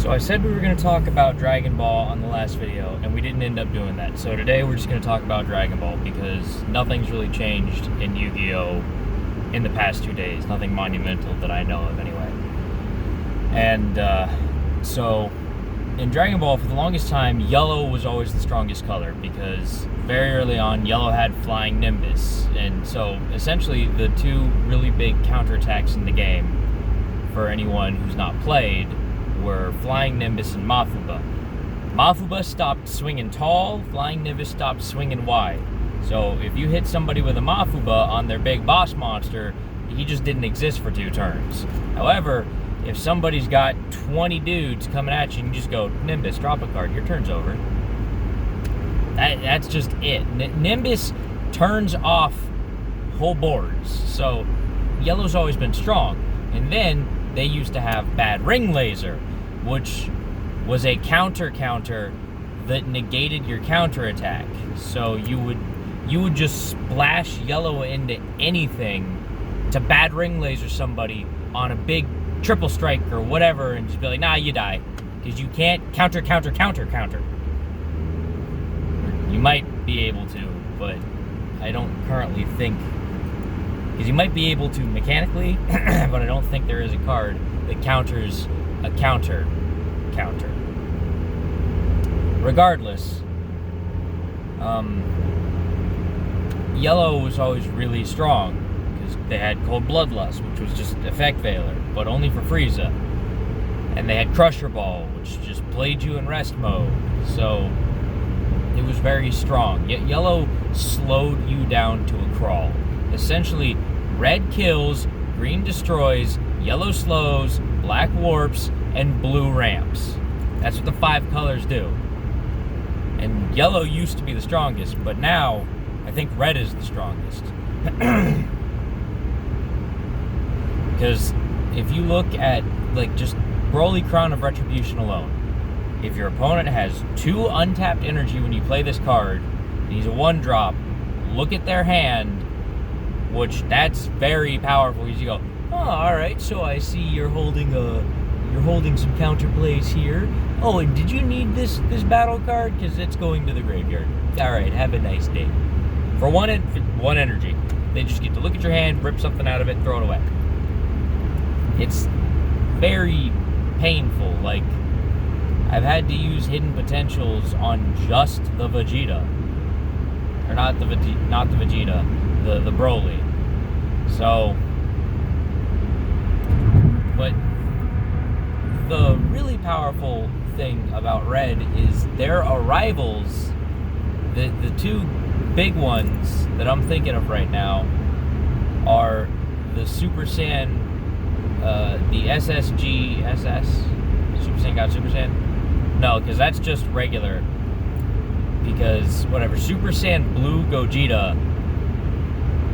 So I said we were going to talk about Dragon Ball on the last video, and we didn't end up doing that. So today we're just going to talk about Dragon Ball because nothing's really changed in Yu-Gi-Oh! In the past 2 days. Nothing monumental that I know of anyway. And so in Dragon Ball, for the longest time, yellow was always the strongest color because very early on, yellow had Flying Nimbus. And so essentially the two really big counterattacks in the game for anyone who's not played were Flying Nimbus and Mafuba. Mafuba stopped swinging tall, Flying Nimbus stopped swinging wide. So if you hit somebody with a Mafuba on their big boss monster, he just didn't exist for 2 turns. However, if somebody's got 20 dudes coming at you and you just go, Nimbus, drop a card, your turn's over. That's just it. Nimbus turns off whole boards. So yellow's always been strong. And then they used to have Bad Ring Laser, which was a counter that negated your counterattack. So you would just splash yellow into anything to Bad Ring Laser somebody on a big triple strike or whatever and just be like, nah, you die. Because you can't counter. You might be able to, but I don't currently think. Because you might be able to mechanically, but I don't think there is a card that counters a counter. Regardless, yellow was always really strong because they had Cold Bloodlust, which was just effect veiler, but only for Frieza. And they had Crusher Ball, which just played you in rest mode. So it was very strong. Yet yellow slowed you down to a crawl. Essentially, red kills, green destroys, yellow slows, black warps, and blue ramps. That's what the 5 colors do. And yellow used to be the strongest, but now I think red is the strongest. Because if you look at like just Broly Crown of Retribution alone, if your opponent has 2 untapped energy when you play this card, and he's a 1-drop, look at their hand, which that's very powerful. Because you go, oh, all right, so I see you're holding some counter plays here. Oh, and did you need this battle card? Because it's going to the graveyard. All right, have a nice day. For one energy, they just get to look at your hand, rip something out of it, throw it away. It's very painful. Like, I've had to use hidden potentials on just the Vegeta, or not the Vegeta, the Broly. So, but the really powerful thing about Red is their arrivals. The 2 big ones that I'm thinking of right now are the Super Saiyan, the SS. Super Saiyan got Super Saiyan? No, because that's just regular. Because whatever, Super Saiyan Blue Gogeta,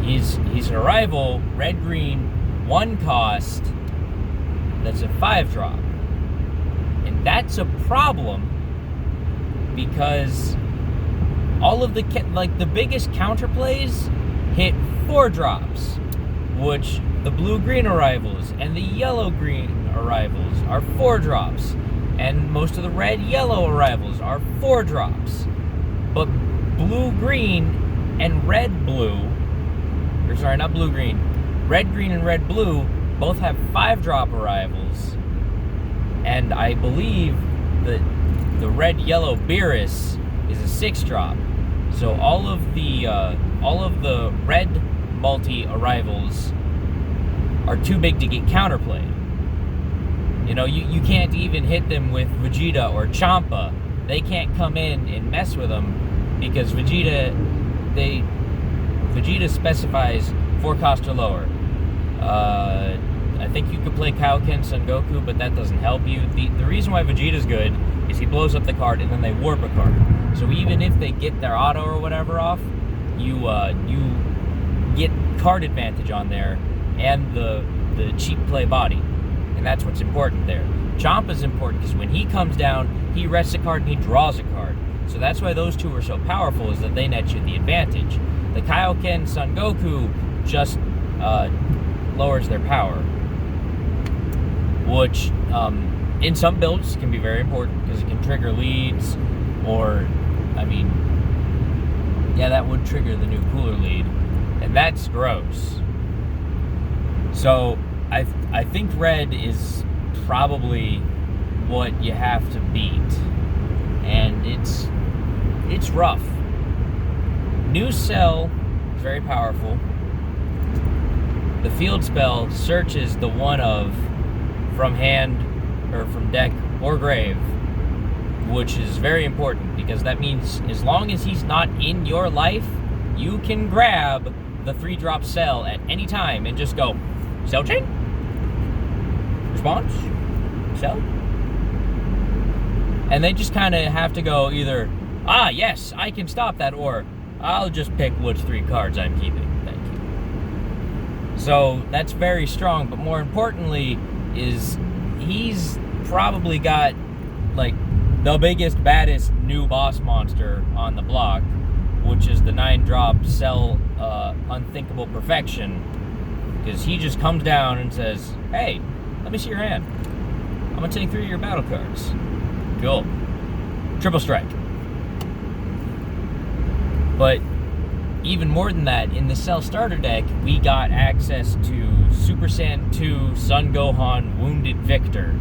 he's an arrival, red-green, 1 cost, that's a 5-drop. And that's a problem because all of the biggest counterplays hit 4 drops, which the blue-green arrivals and the yellow-green arrivals are 4 drops, and most of the red-yellow arrivals are 4 drops. But blue-green and red-blue, or sorry, not blue-green, red-green and red-blue both have 5-drop arrivals, and I believe that the red-yellow Beerus is a 6-drop. So all of the red multi arrivals are too big to get counterplayed. You know, you can't even hit them with Vegeta or Champa. They can't come in and mess with them because Vegeta specifies 4 cost or lower. I think you could play Kaioken Son Goku, but that doesn't help you. The reason why Vegeta's good is he blows up the card and then they warp a card. So even if they get their auto or whatever off, you get card advantage on there and the cheap play body. And that's what's important there. Champa's important because when he comes down, he rests a card and he draws a card. So that's why those 2 are so powerful, is that they net you the advantage. The Kaioken Son Goku just lowers their power, which in some builds can be very important because it can trigger leads, or, I mean, yeah, that would trigger the new cooler lead, and that's gross. So I think red is probably what you have to beat, and it's rough. New cell is very powerful. The field spell searches the one of from hand or from deck or grave, which is very important because that means as long as he's not in your life, you can grab the 3-drop cell at any time and just go, cell chain? Response? Cell? And they just kind of have to go either, yes, I can stop that, or I'll just pick which 3 cards I'm keeping. Thank you. So that's very strong, but more importantly is he's probably got like the biggest, baddest new boss monster on the block, which is the 9-drop cell Unthinkable Perfection, because he just comes down and says, hey, let me see your hand. I'm gonna take 3 of your battle cards. Cool. Triple strike. But even more than that, in the Cell starter deck, we got access to Super Saiyan 2 Son Gohan Wounded Victor.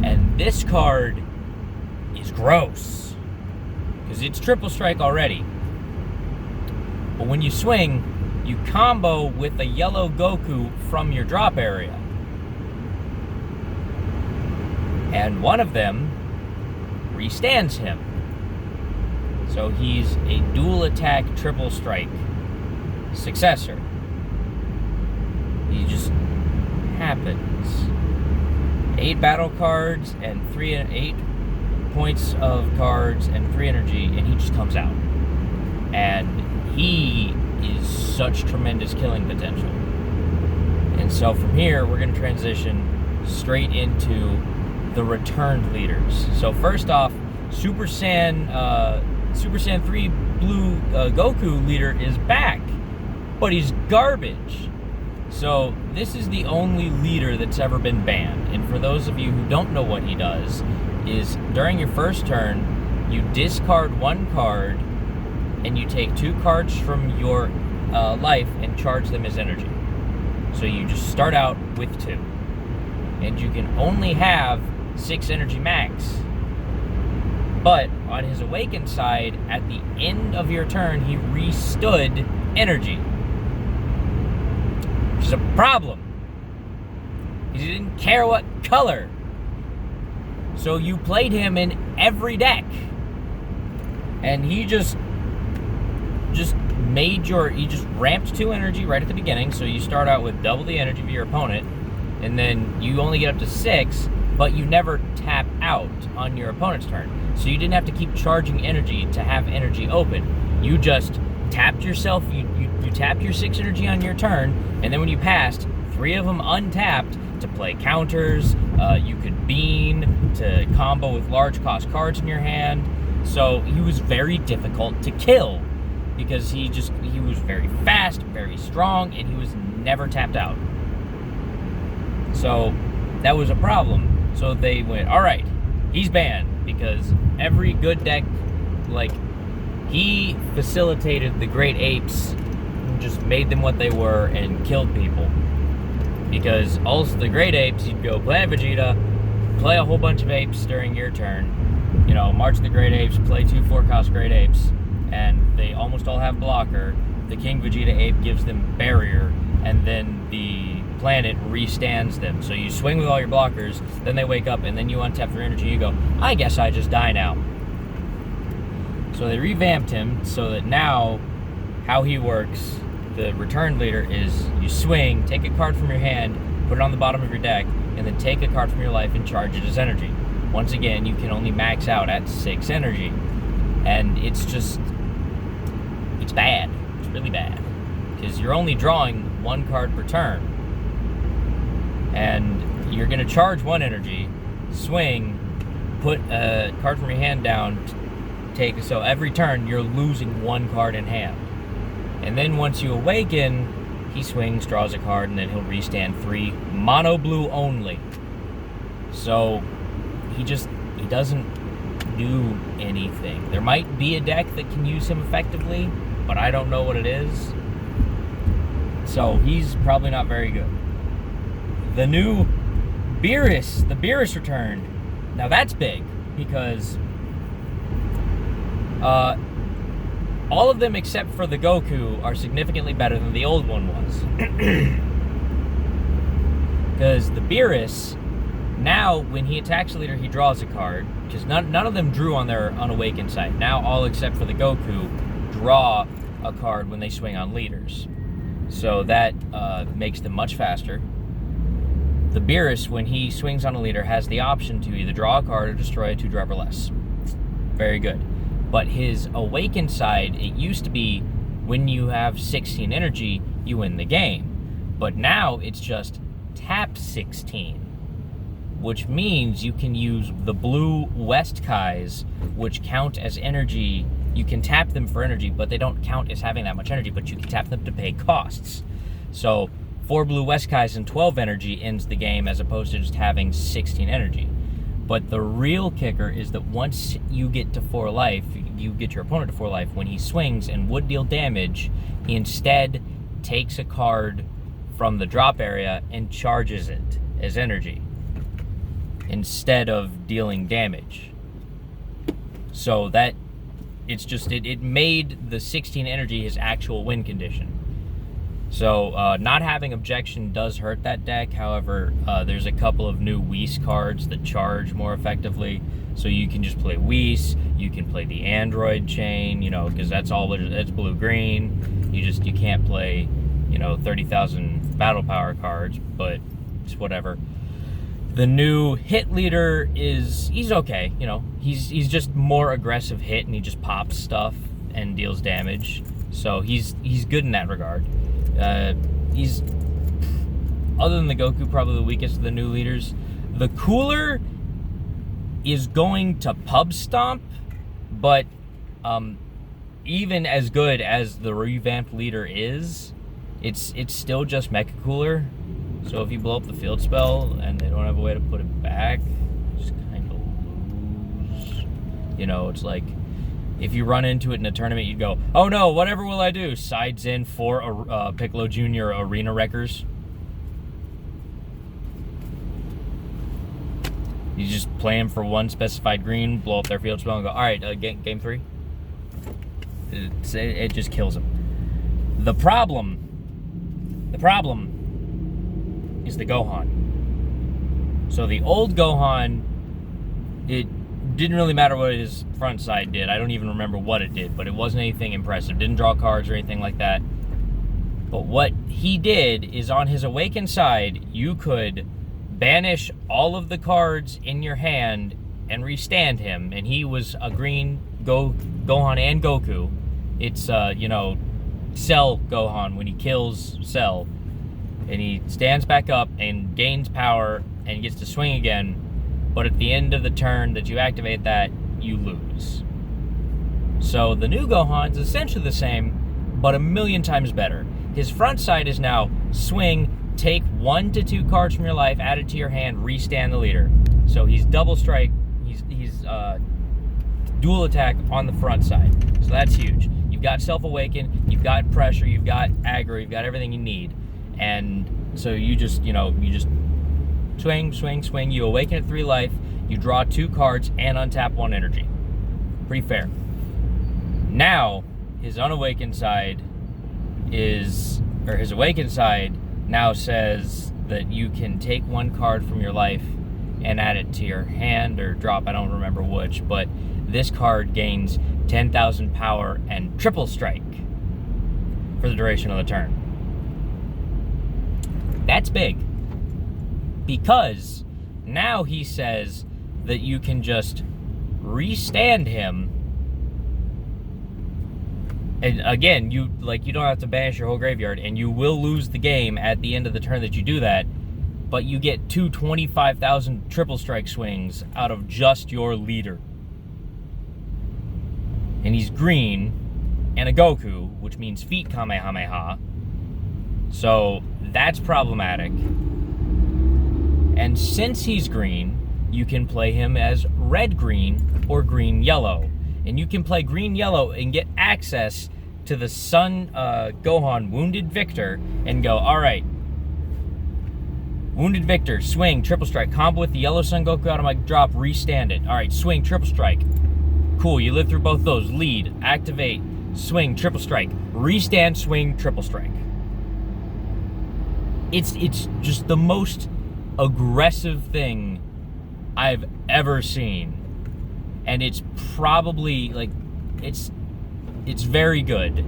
And this card is gross, because it's triple strike already. But when you swing, you combo with a yellow Goku from your drop area. And one of them restands him. So he's a dual attack triple strike successor. He just happens. 8 battle cards and 8 points of cards and 3 energy, and he just comes out. And he is such tremendous killing potential. And so from here, we're going to transition straight into the returned leaders. So first off, Super Saiyan 3 Blue Goku leader is back, but he's garbage. So this is the only leader that's ever been banned. And for those of you who don't know what he does, is during your first turn, you discard 1 card, and you take 2 cards from your life and charge them as energy. So you just start out with 2. And you can only have 6 energy max. But on his awakened side, at the end of your turn, he restood energy. Which is a problem. He didn't care what color. So you played him in every deck. And he just ramped 2 energy right at the beginning, so you start out with double the energy of your opponent, and then you only get up to 6, but you never tap out on your opponent's turn. So you didn't have to keep charging energy to have energy open. You just tapped yourself, you tapped your 6 energy on your turn, and then when you passed, 3 of them untapped to play counters. You could bean to combo with large cost cards in your hand. So he was very difficult to kill because he was very fast, very strong, and he was never tapped out. So that was a problem. So they went, all right, he's banned, because every good deck, like, he facilitated the Great Apes, just made them what they were and killed people. Because also the Great Apes, you'd go play a Vegeta, play a whole bunch of apes during your turn, you know, march the Great Apes, play 2 4-cost Great Apes, and they almost all have blocker. The King Vegeta ape gives them barrier, and then the planet restands them. So you swing with all your blockers, then they wake up, and then you untap their energy, you go, I guess I just die now. So they revamped him so that now how he works, the return leader, is you swing, take a card from your hand, put it on the bottom of your deck, and then take a card from your life and charge it as energy. Once again, you can only max out at 6 energy. And it's just, it's bad. It's really bad. Because you're only drawing 1 card per turn. And you're going to charge 1 energy, swing, put a card from your hand down, so every turn you're losing 1 card in hand. And then once you awaken, he swings, draws a card, and then he'll restand 3, mono blue only. So he doesn't do anything. There might be a deck that can use him effectively, but I don't know what it is. So he's probably not very good. The new Beerus, the Beerus returned. Now that's big because all of them except for the Goku are significantly better than the old one was. Because the Beerus, now when he attacks a leader, he draws a card. Because none of them drew on their unawakened side. Now all except for the Goku draw a card when they swing on leaders. So that makes them much faster. The Beerus, when he swings on a leader, has the option to either draw a card or destroy a 2-drop or less. Very good. But his awakened side, it used to be when you have 16 energy, you win the game. But now it's just tap 16, which means you can use the blue West Kais, which count as energy. You can tap them for energy, but they don't count as having that much energy, but you can tap them to pay costs. So 4 blue West Kais and 12 energy ends the game as opposed to just having 16 energy. But the real kicker is that once you get to 4 life, you get your opponent to 4 life, when he swings and would deal damage, he instead takes a card from the drop area and charges it as energy instead of dealing damage. So that it's just it made the 16 energy his actual win condition. So not having objection does hurt that deck. However, there's a couple of new Whis cards that charge more effectively. So you can just play Whis. You can play the Android chain, because that's blue-green. You can't play, 30,000 battle power cards, but it's whatever. The new hit leader he's okay, he's just more aggressive hit, and he just pops stuff and deals damage. So he's good in that regard. He's, other than the Goku, probably the weakest of the new leaders. The cooler is going to Pub Stomp, but even as good as the revamped leader is, it's still just Mecha Cooler. So if you blow up the field spell and they don't have a way to put it back, you just kind of lose. It's like, if you run into it in a tournament, you'd go, oh no, whatever will I do? Sides in 4 Piccolo Jr. Arena Wreckers. You just play them for 1 specified green, blow up their field spell, and go, alright, game 3. It just kills them. The problem is the Gohan. So the old Gohan, it didn't really matter what his front side did. I don't even remember what it did, but it wasn't anything impressive. Didn't draw cards or anything like that. But what he did is, on his awakened side, you could banish all of the cards in your hand and restand him. And he was a green Gohan and Goku. It's, Cell Gohan when he kills Cell. And he stands back up and gains power and gets to swing again. But at the end of the turn that you activate that, you lose. So the new Gohan's essentially the same, but a million times better. His front side is now swing, take 1 to 2 cards from your life, add it to your hand, restand the leader. So he's double strike, he's dual attack on the front side. So that's huge. You've got self-awaken, you've got pressure, you've got aggro, you've got everything you need. And so you just swing, you awaken at 3 life, you draw 2 cards and untap 1 energy. Pretty fair. Now, his awakened side now says that you can take 1 card from your life and add it to your hand or drop, I don't remember which, but this card gains 10,000 power and triple strike for the duration of the turn. That's big. Because now he says that you can just restand him. And again, you don't have to banish your whole graveyard, and you will lose the game at the end of the turn that you do that, but you get 2 25,000 triple strike swings out of just your leader. And he's green, and a Goku, which means feet Kamehameha. So that's problematic. And since he's green, you can play him as red-green or green-yellow. And you can play green-yellow and get access to the Sun Gohan Wounded Victor and go, all right, Wounded Victor, swing, triple strike, combo with the yellow Son Goku automatic drop, restand it. All right, swing, triple strike. Cool, you live through both those. Lead, activate, swing, triple strike, restand, swing, triple strike. It's just the most aggressive thing I've ever seen. And it's probably, like, it's very good.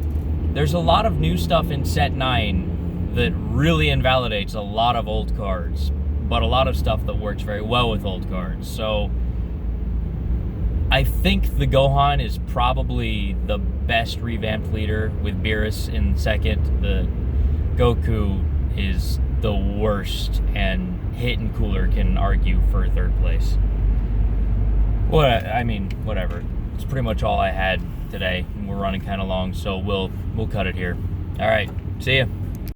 There's a lot of new stuff in Set 9 that really invalidates a lot of old cards, but a lot of stuff that works very well with old cards. So I think the Gohan is probably the best revamped leader, with Beerus in second. The Goku is the worst, and Hidden Cooler can argue for third place. Whatever. It's pretty much all I had today. We're running kind of long, so we'll cut it here. All right, see ya.